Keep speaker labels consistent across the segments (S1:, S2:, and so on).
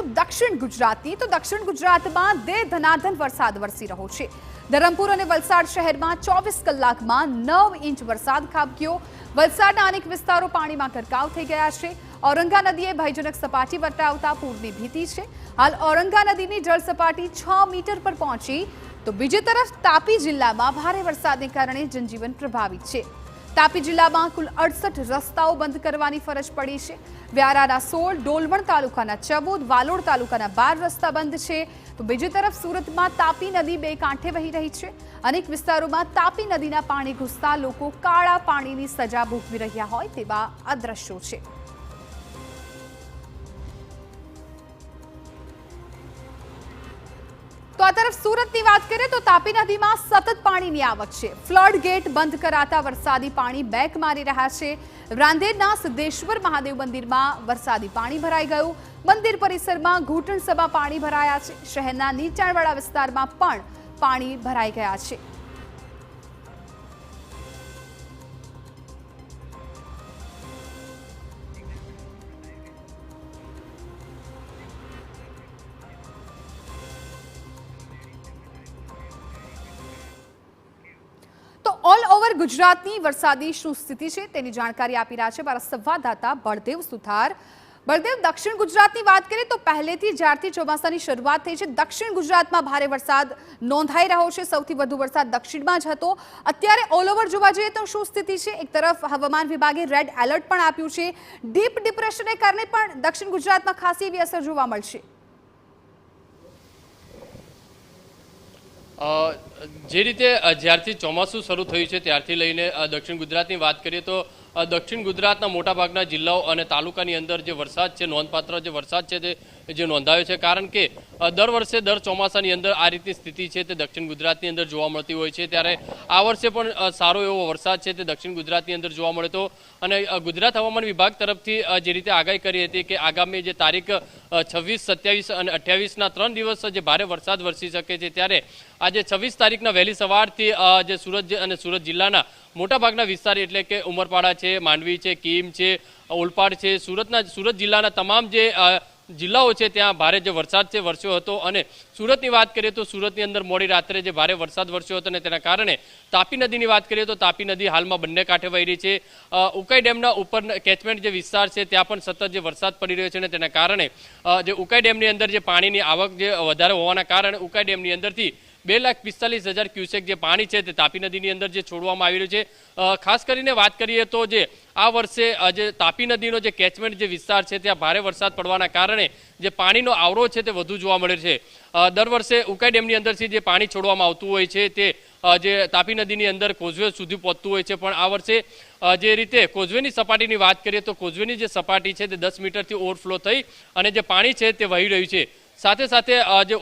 S1: કરીશું દક્ષિણ ગુજરાતની તો દક્ષિણ ગુજરાતમાં દે ધનાધન વરસાદ વરસી રહ્યો છે। ધરમપુર અને વલસાડ શહેરમાં 24 કલાકમાં 9 ઇંચ વરસાદ ખાબક્યો। વલસાડના અનેક વિસ્તારો પાણીમાં ગરકાવ થઈ ગયા છે। ઔરંગા નદીએ ભયજનક સપાટી વટાવતા પૂરની ભીતિ છે। હાલ ઔરંગા નદીની જળ સપાટી 6 મીટર પર પહોંચી તો બીજી તરફ તાપી જિલ્લામાં ભારે વરસાદને કારણે જનજીવન પ્રભાવિત છે। તાપી જિલ્લામાં કુલ 68 રસ્તાઓ બંધ કરવાની ફરજ પડી છે। વ્યારાના 16, ડોલવણ તાલુકાના 14, વાલોડ તાલુકાના 12 રસ્તા બંધ છે તો બીજી તરફ સુરતમાં તાપી નદી બે કાંઠે વહી રહી છે। અનેક વિસ્તારોમાં તાપી નદીના પાણી ઘૂસતા લોકો કાળા પાણીની સજા ભોગવી રહ્યા હોય તેવા આ દ્રશ્યો છે। તો આ તરફ સુરતની વાત કરીએ તો તાપી નદીમાં સતત પાણીની આવક છે। ફ્લડ ગેટ બંધ કરાતા વરસાદી પાણી બેક મારી રહ્યા છે। રાંદેરના સિદ્ધેશ્વર મહાદેવ મંદિરમાં વરસાદી પાણી ભરાઈ ગયું। મંદિર પરિસરમાં ઘૂંટણસભા પાણી ભરાયા છે। શહેરના નીચાણવાળા વિસ્તારમાં પણ પાણી ભરાઈ ગયા છે। તો ઓલ ઓવર ગુજરાતની વરસાદી શું સ્થિતિ છે તેની જાણકારી આપી રહ્યા છે મારા સંવાદદાતા બળદેવ સુથાર। બળદેવ, દક્ષિણ ગુજરાતની વાત કરીએ તો પહેલેથી જ્યારથી ચોમાસાની શરૂઆત થઈ છે દક્ષિણ ગુજરાતમાં ભારે વરસાદ નોંધાઈ રહ્યો છે। સૌથી વધુ વરસાદ દક્ષિણમાં જ હતો। અત્યારે ઓલ ઓવર જોવા જઈએ તો શું સ્થિતિ છે? એક તરફ હવામાન વિભાગે રેડ એલર્ટ પણ આપ્યું છે। ડીપ ડિપ્રેશનને કારણે પણ દક્ષિણ ગુજરાતમાં ખાસી એવી અસર જોવા મળશે।
S2: જે રીતે જ્યારથી ચોમાસું શરૂ થયું છે ત્યારથી લઈને દક્ષિણ ગુજરાતની વાત કરીએ તો દક્ષિણ ગુજરાતના મોટાભાગના જિલ્લાઓ અને તાલુકાની અંદર જે વરસાદ છે નોંધપાત્ર જે વરસાદ છે તે જે નોંધાયો છે। કારણ કે દર વર્ષે દર ચોમાસાની અંદર આ રીતની સ્થિતિ છે તે દક્ષિણ ગુજરાતની અંદર જોવા મળતી હોય છે। ત્યારે આ વર્ષે પણ સારો એવો વરસાદ છે તે દક્ષિણ ગુજરાતની અંદર જોવા મળ્યો હતો। અને ગુજરાત હવામાન વિભાગ તરફથી જે રીતે આગાહી કરી હતી કે આગામી જે તારીખ 26, 27 અને 28ના 3 દિવસ જે ભારે વરસાદ વરસી શકે છે। ત્યારે આજે 26 તારીખના વહેલી સવારથી જે સુરત જિલ્લાના મોટાભાગના વિસ્તાર એટલે કે ઉમરપાડા છે, માંડવી છે, કીમ છે, ઓલપાડ છે, સુરત જિલ્લાના તમામ જે જિલ્લાઓ છે ત્યાં ભારે જે વરસાદ છે વરસ્યો હતો। અને સુરતની વાત કરીએ તો સુરતની અંદર મોડી રાત્રે જે ભારે વરસાદ વરસ્યો હતો અને તેના કારણે તાપી નદીની વાત કરીએ તો તાપી નદી હાલમાં બંને કાંઠે વહી રહી છે। ઉકાઈ ડેમના ઉપર કેચમેન્ટ જે વિસ્તાર છે ત્યાં પણ સતત જે વરસાદ પડી રહ્યો છે અને તેના કારણે જે ઉકાઈ ડેમની અંદર જે પાણીની આવક જે વધારે હોવાના કારણે ઉકાઈ ડેમની અંદરથી 2,45,000 ક્યુસેક જે પાણી છે તે તાપી નદીની અંદર જે છોડવામાં આવી રહ્યું છે। ખાસ કરીને વાત કરીએ તો જે આ વર્ષે જે તાપી નદીનો જે કેચમેન્ટ જે વિસ્તાર છે ત્યાં ભારે વરસાદ પડવાના કારણે જે પાણીનો આવરો છે તે વધુ જોવા મળે છે। દર વર્ષે ઉકાઈ ડેમની અંદરથી જે પાણી છોડવામાં આવતું હોય છે તે જે તાપી નદીની અંદર કોઝવે સુધી પહોંચતું હોય છે। પણ આ વર્ષે જે રીતે કોઝવેની સપાટીની વાત કરીએ તો કોઝવેની જે સપાટી છે તે 10 મીટરથી ઓવરફ્લો થઈ અને જે પાણી છે તે વહી રહ્યું છે। સાથે સાથે જે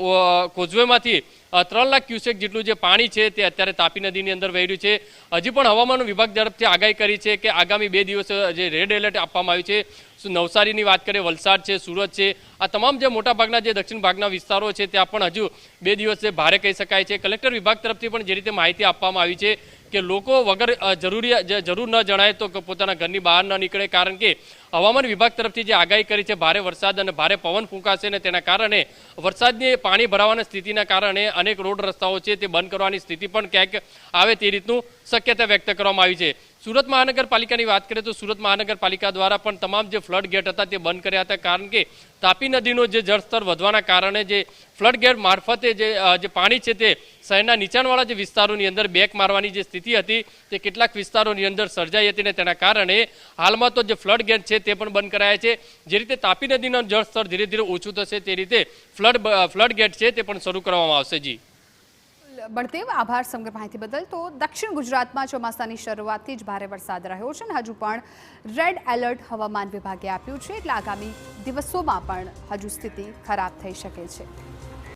S2: કોઝવેમાંથી 3 લાખ ક્યુસેક જેટલું જે પાણી છે તે અત્યારે તાપી નદીની અંદર વહી રહ્યું છે। હજી પણ હવામાન વિભાગ તરફથી આગાહી કરી છે કે આગામી 2 દિવસ જે રેડ એલર્ટ આપવામાં આવ્યું છે। નવસારીની વાત કરીએ, વલસાડ છે, સુરત છે, આ તમામ જે મોટાભાગના જે દક્ષિણ ભાગના વિસ્તારો છે ત્યાં પણ હજુ 2 દિવસ ભારે કહી શકાય છે। કલેક્ટર વિભાગ તરફથી પણ જે રીતે માહિતી આપવામાં આવી છે કે લોકો વગર જરૂર ન જણાય તો પોતાના ઘરની બહાર ન નીકળે। કારણ કે હવામાન વિભાગ તરફથી જે આગાહી કરી છે ભારે વરસાદ અને ભારે પવન ફૂંકાશે અને તેના કારણે વરસાદની પાણી ભરાવાના સ્થિતિના કારણે અનેક રોડ રસ્તાઓ છે તે બંધ કરવાની સ્થિતિ પણ ક્યાંક આવે તે રીતનું શક્યતા વ્યક્ત કરવામાં આવી છે। સુરત મહાનગરપાલિકાની વાત કરીએ તો સુરત મહાનગરપાલિકા દ્વારા પણ તમામ જે ફ્લડ ગેટ હતા તે બંધ કર્યા હતા। કારણ કે તાપી નદીનો જે જળસ્તર વધવાના કારણે જે ફ્લડ ગેટ મારફતે જે પાણી છે તે શહેરના નીચાણવાળા જે વિસ્તારોની અંદર બેક મારવાની જે સ્થિતિ હતી તે કેટલાક વિસ્તારોની અંદર સર્જાઈ હતી અને તેના કારણે હાલમાં તો જે ફ્લડ ગેટ છે તે પણ બંધ કરાયા છે। જે રીતે તાપી નદીનું જળસ્તર ધીરે ધીરે ઓછું થશે તે રીતે ફ્લડ ગેટ છે તે પણ શરૂ કરવામાં આવશે। જી
S1: બળદેવ, આભાર સમગ્ર માહિતી બદલ। તો દક્ષિણ ગુજરાતમાં ચોમાસાની શરૂઆતથી જ ભારે વરસાદ રહ્યો છે અને હજુ પણ રેડ એલર્ટ હવામાન વિભાગે આપ્યું છે એટલે આગામી દિવસોમાં પણ હજુ સ્થિતિ ખરાબ થઈ શકે છે।